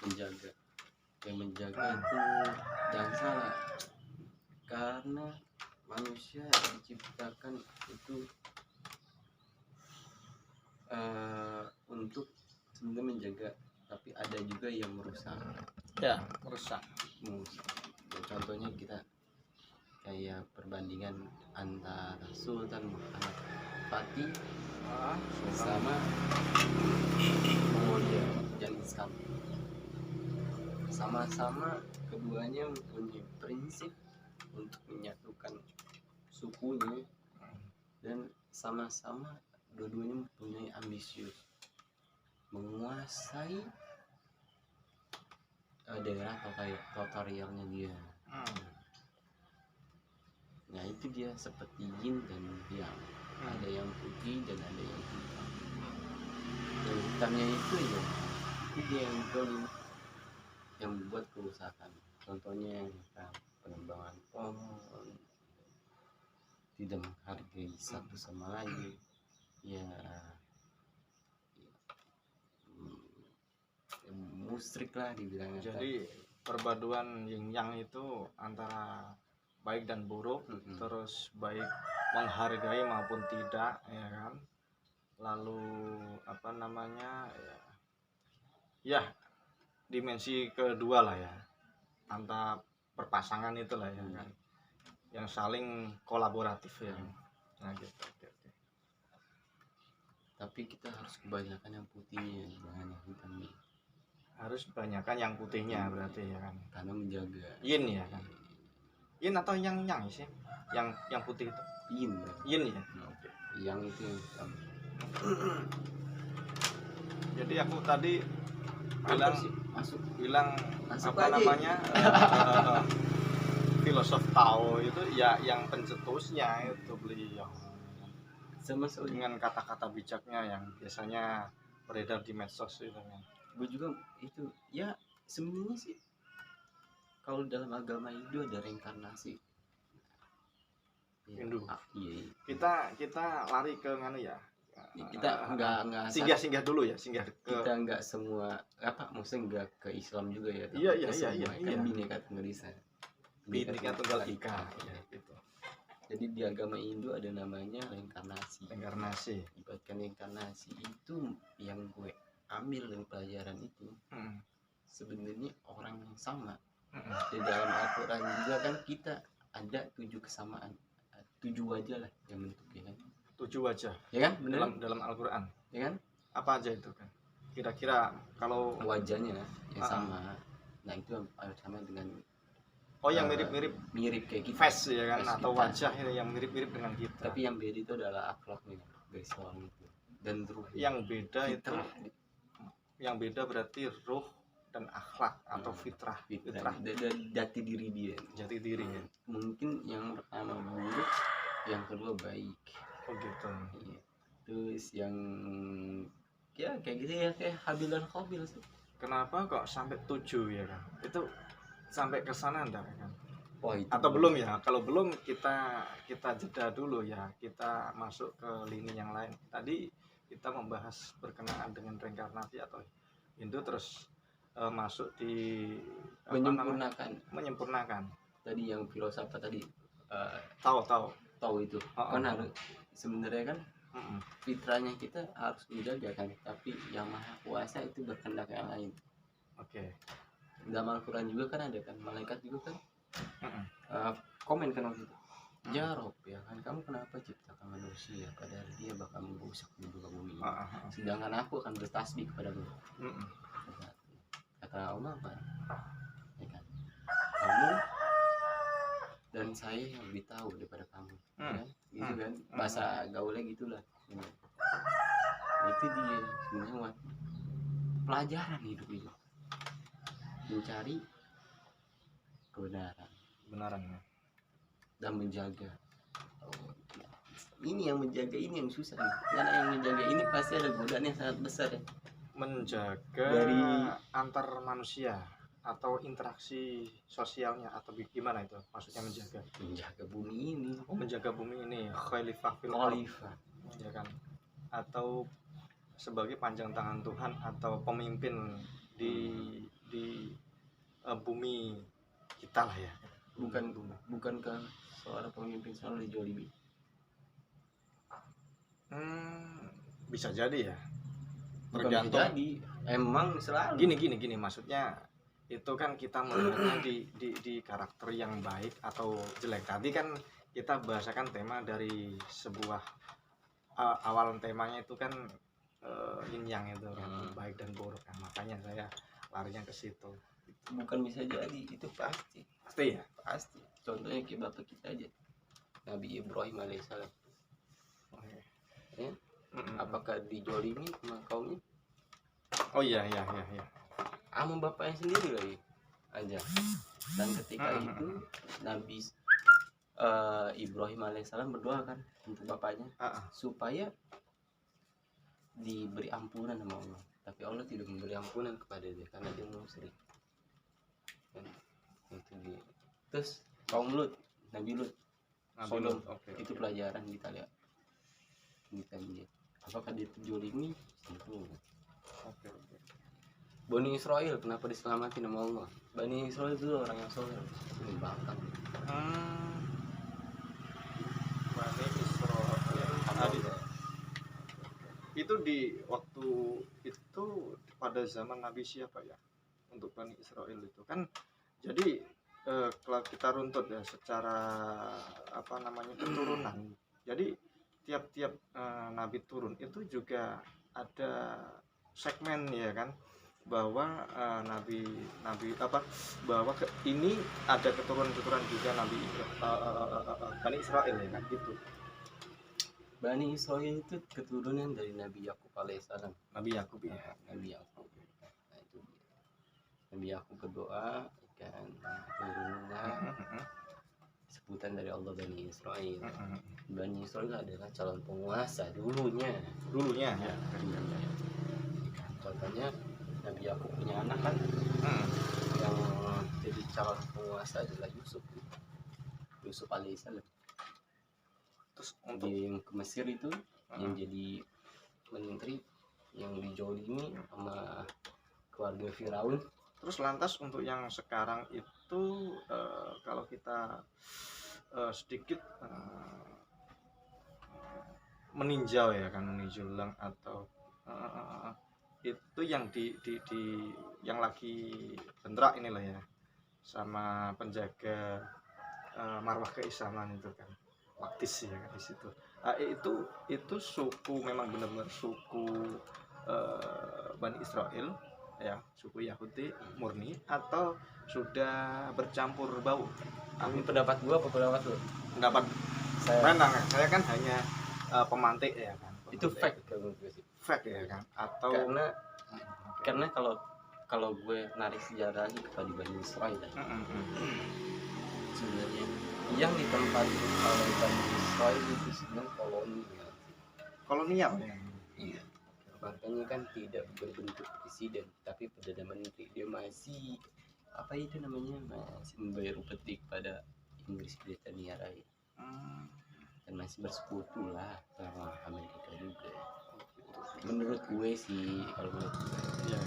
penjaga. Yang menjaga itu jangan salah, karena manusia diciptakan itu untuk sebenarnya menjaga, tapi ada juga yang merusak. Ya, merusak. Contohnya kita kayak perbandingan antara Sultan Muhammad Fatih sama Mongolia Genghis Khan. Sama-sama keduanya mempunyai prinsip untuk menyatukan sukunya, dan sama-sama dua-duanya mempunyai ambisius menguasai daerah teritorialnya dia. Nah itu dia seperti yin dan yang, ada yang putih dan ada yang hitam. Yang hitamnya itu ya itu dia yang dolim, yang membuat kerusakan. Contohnya yang pengembangan pohon, tidak menghargai satu sama lain, ya musrik lah dibilangnya. Jadi perpaduan yin yang itu antara baik dan buruk, terus baik menghargai maupun tidak, ya kan. Lalu apa namanya, ya dimensi kedua lah ya, antara perpasangan itulah ya kan, yang saling kolaboratif ya. Nah gitu. Tapi kita harus kebanyakan yang putihnya, jangan yang hitamnya. Harus kebanyakan yang putihnya berarti ya kan, karena menjaga yin ya kan. Yin atau yang sih? Yang putih itu yin ya. Yang itu yang hitam. Jadi aku tadi bilang masuk apa aja. namanya filosof Tao itu ya yang pencetusnya itu beliau, dengan kata-kata bijaknya yang biasanya beredar di medsos itu kan. Gue juga itu ya, sebenarnya sih kalau dalam agama Hindu ada reinkarnasi. Hindu. Iya. Kita lari ke nganu ya. Kita enggak singgah dulu ya, kita enggak semua maksudnya enggak ke Islam juga ya. Iya. Kan Bhinneka Tunggal Ika. Bhinneka Tunggal Ika ya gitu. Jadi di agama Hindu ada namanya reinkarnasi. Ibaratkan reinkarnasi itu yang gue ambil dari pelajaran itu. Sebenarnya orang yang sama. Di dalam Al-Quran juga kan kita ada 7 kesamaan, 7 wajah lah yang bentuknya kan. 7 wajah. Ya kan? Benar. Dalam Al-Quran. Ya kan? Apa aja itu kan? Kira-kira kalau wajahnya yang sama. Nah itu sama dengan yang mirip kayak kita. Face ya kan, atau kita. Wajah yang mirip-mirip dengan kita. Tapi yang beda itu adalah akhlaknya, guys, soal itu. Dan ruh. Yang beda fitrah. Itu yang beda berarti ruh dan akhlak atau fitrah. Jati diri dia. Jati diri ya. Mungkin yang pertama buruk, yang kedua baik. Oh gitu. Iya. Terus yang ya kayak gitu ya, kayak Habil dan Qabil sih. Kenapa kok sampai 7 ya kan? Itu sampai ke sana enggak kan? Itu atau belum ya? Kalau belum kita jeda dulu ya. Kita masuk ke lini yang lain. Tadi kita membahas berkenaan dengan reinkarnasi atau Hindu, terus masuk di menyempurnakan. Tadi yang filsafat tadi tahu itu. Kan harus sebenarnya kan fitrahnya kita harus menjaga kan, tapi yang maha kuasa itu berkehendak yang lain. Oke. Dalam Al-Quran juga kan ada kan, malaikat juga kan komen kan waktu itu, ya Rob ya kan, kamu kenapa ciptakan manusia padahal dia bakal merusak muka bumi ini, sedangkan aku akan bertasbih kepadamu. Kata Allah apa ya kan, kamu dan saya yang lebih tahu daripada kamu, kan? Gitu kan, bahasa gaulnya gitulah. Itu dia sebenarnya pelajaran hidup itu, mencari kebenaran dan menjaga. Ini yang menjaga, ini yang susah nih. Karena yang menjaga ini pasti ada godaan yang sangat besar ya. Menjaga dari antar manusia atau interaksi sosialnya, atau gimana itu maksudnya menjaga? Menjaga bumi ini. Menjaga bumi ini, khalifah ya kan, atau sebagai panjang tangan Tuhan atau pemimpin di di bumi kita lah ya. Bukankah seorang pemimpin selalu dijolimi? Bisa jadi ya, Bukan bisa tergantung. jadi, emang selalu. Gini maksudnya itu kan kita melihatnya di karakter yang baik atau jelek. Tadi kan kita bahasakan tema dari sebuah awal temanya itu kan yin yang itu kan, baik dan buruk kan. Makanya saya larinya ke situ. Bukan bisa jadi, itu pasti Ya. pasti. Contohnya kayak bapak kita aja, Nabi Ibrahim alaihissalam. Ya? Apakah dijolimi sama kaumnya? Oh iya. Sama bapaknya sendiri lagi aja. Dan ketika itu Nabi Ibrahim alaihissalam berdoa kan untuk bapaknya supaya diberi ampunan sama Allah. Tapi Allah tidak memberi ampunan kepada dia karena dia musyrik. Itu dia. Terus kaum Lut, Nabi Lut, Sodom, itu pelajaran kita lihat. Kita lihat. Apakah dia terjolimi? Tentu. Bani Israel kenapa diselamatin sama Allah? Bani Israel itu orang yang soleh, membangkang. Bani Israel. Itu di waktu itu pada zaman Nabi siapa ya? Untuk Bani Israel itu kan, jadi kalau kita runtut ya secara keturunan. Jadi tiap-tiap Nabi turun itu juga ada segmen ya kan, bahwa bahwa ini ada keturunan juga Nabi Bani Israel ya kan gitu. Bani Israel itu keturunan dari Nabi Yakub alaihissalam. Nabi Yakub ya. Nabi Yakub. Nah, itu dia. Nabi Yakub berdoa kan turunlah sebutan dari Allah Bani Israel. Bani Israel adalah calon penguasa dulunya ya. Contohnya Nabi Yakub punya anak kan, yang jadi calon penguasa adalah Yusuf alaihissalam. Terus di ke Mesir itu yang jadi menteri, yang dijolimi sama keluarga Firaun. Terus lantas untuk yang sekarang itu kalau kita sedikit meninjau ya kan, meninjau ulang atau itu yang di yang lagi bentrok inilah ya sama penjaga marwah keislaman itu kan, Maktis ya kan di situ. Itu suku, memang benar-benar suku Bani Israel ya, suku Yahudi murni atau sudah bercampur bau? Ini pendapat gua apa pendapat lu? Pendapat saya kan hanya pemantik ya kan. Itu fact kalau gue sih. Fact ya kan, atau karena kalau gue narik sejarah lagi kepada Bani Israel sebenarnya yang ditempati oleh Bani Israel itu sebenarnya kolonial ya. Iya, makanya kan tidak berbentuk presiden tapi perdana menteri. Dia masih apa itu namanya, masih membayar upeti pada Inggris Britania Raya dan masih bersekutu lah sama Amerika juga. Menurut gue sih, kalau menurut gue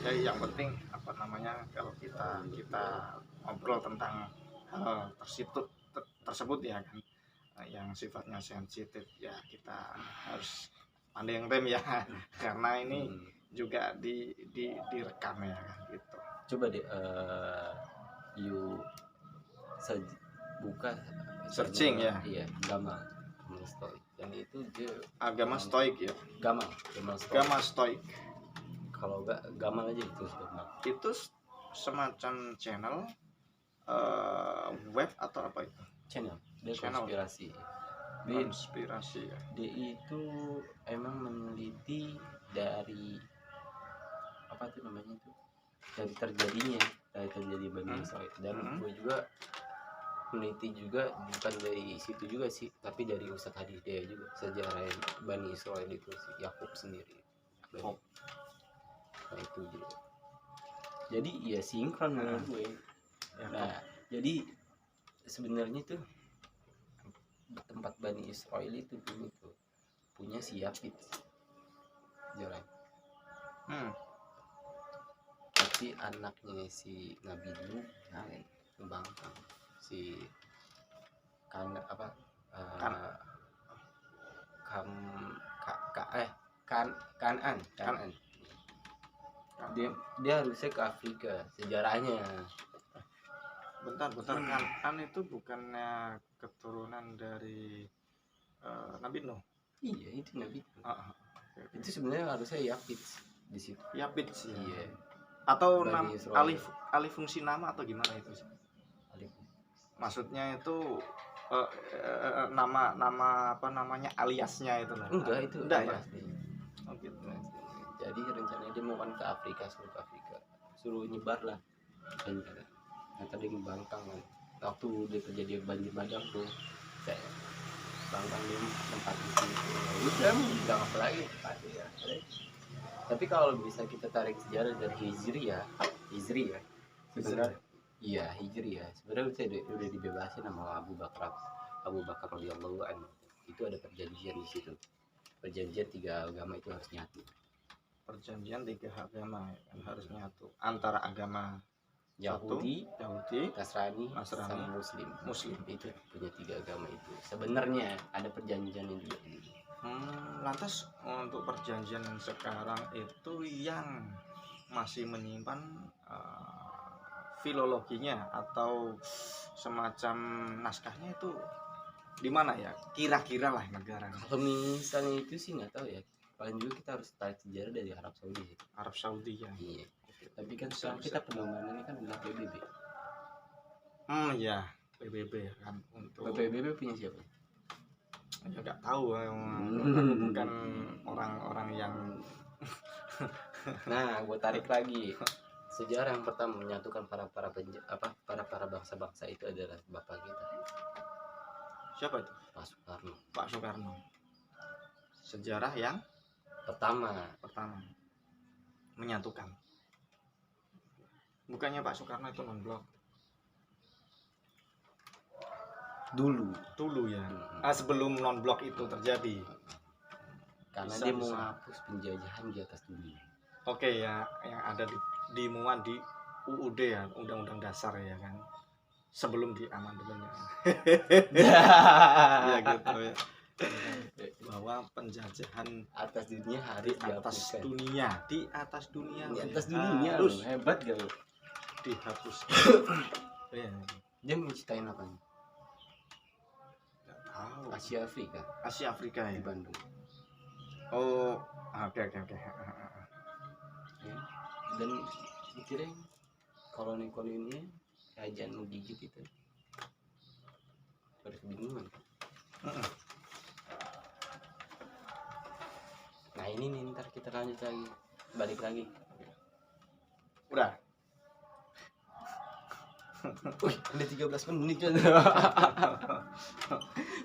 ya yang penting kalau kita ngobrol tentang hal tersebut ya kan, yang sifatnya sensitif ya, kita harus pandai yang rem ya karena ini juga direkam ya kan gitu. Coba deh buka searching ya. Iya, Gamal Stoik, dan itu dia agama Stoik ya. Gamal Stoik. Kalau Gamal aja itu semacam channel web atau apa itu? Channel konspirasi ya. Dia itu emang meneliti dari apa tuh namanya itu, dari terjadi Bani Israel. Dan gue juga meneliti juga, bukan dari situ juga sih, tapi dari Ustadz Hadidaya juga, sejarah Bani Israel itu si Yakub sendiri. Nah itu juga. Jadi ya sinkron menurut gue. Nah jadi sebenarnya tuh tempat Bani Israel itu dulu tuh punya si Yafid. berarti anaknya si Nabi Nuh Bangkang si apa Kan. kam Kanan dia harusnya ke Afrika sejarahnya. Bentar kan itu bukannya keturunan dari Nabi Nuh. Iya itu Nabi Nuh. Okay. Itu sebenarnya harusnya Yapit di situ. Yapit sih. Iya. Atau Bani alih fungsi nama atau gimana itu sih? Maksudnya itu nama apa namanya aliasnya itu lah. Enggak itu enggak ya. Oh gitu. Jadi rencananya dia mau kan ke Afrika, suruh nyebar lah rencana. Nah tadi ke Bangkang kan. Waktu dia terjadi banjir bandang tuh kayak Bangkang dia tempat di situ. Udah bilang apa lagi ya. Tapi kalau bisa kita tarik sejarah dari Hijri ya sebenarnya iya Hijri ya sebenarnya udah dibebasin sama Abu Bakar radhiyallahu anhu. Itu ada perjanjian di situ, perjanjian 3 agama itu harus nyatu. Perjanjian 3 agama kan harus nyatu antara agama Yahudi, Nasrani, sama Muslim itu punya 3 agama itu. Sebenarnya ada perjanjian ini juga. Lantas untuk perjanjian sekarang itu yang masih menyimpan filologinya atau semacam naskahnya itu di mana ya? Kira-kira lah negara. Kalau misalnya itu sih nggak tahu ya. Paling juga kita harus tarik sejarah dari Arab Saudi sih. Arab Saudi ya. Iya. Tapi kan sekarang kita pedomannya kan adalah PBB. Ya PBB kan untuk. PBB punya siapa? Ya nggak tahu bukan orang-orang yang. Nah, gue tarik lagi. Sejarah yang pertama menyatukan para bangsa-bangsa itu adalah bapak kita. Siapa itu? Pak Soekarno. Sejarah yang pertama menyatukan. Bukannya Pak Soekarno itu non-blok. Dulu ya. Sebelum non-blok itu terjadi. Karena dia mau menghapus penjajahan di atas dunia. Oke ya, yang ada dimuat di UUD ya, Undang-Undang Dasar ya kan. Sebelum di amandemennya. Ya gitu ya. Bahwa penjajahan atas dunia harus di atas dunia harus hebat gak lo? Dihapuskan. Ya. Dia menciptain apa nih? Nggak tahu. Asia Afrika ya? Di Bandung. Oh, oke. Ya. Dan mikirnya koloni-koloninya kerajaan menggigit itu harus kebingungan. Nah ini nih ntar kita lanjut lagi, balik lagi. Udah. Wih, udah 13 menit kan.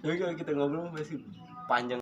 Tapi kalau kita ngobrol masih panjang.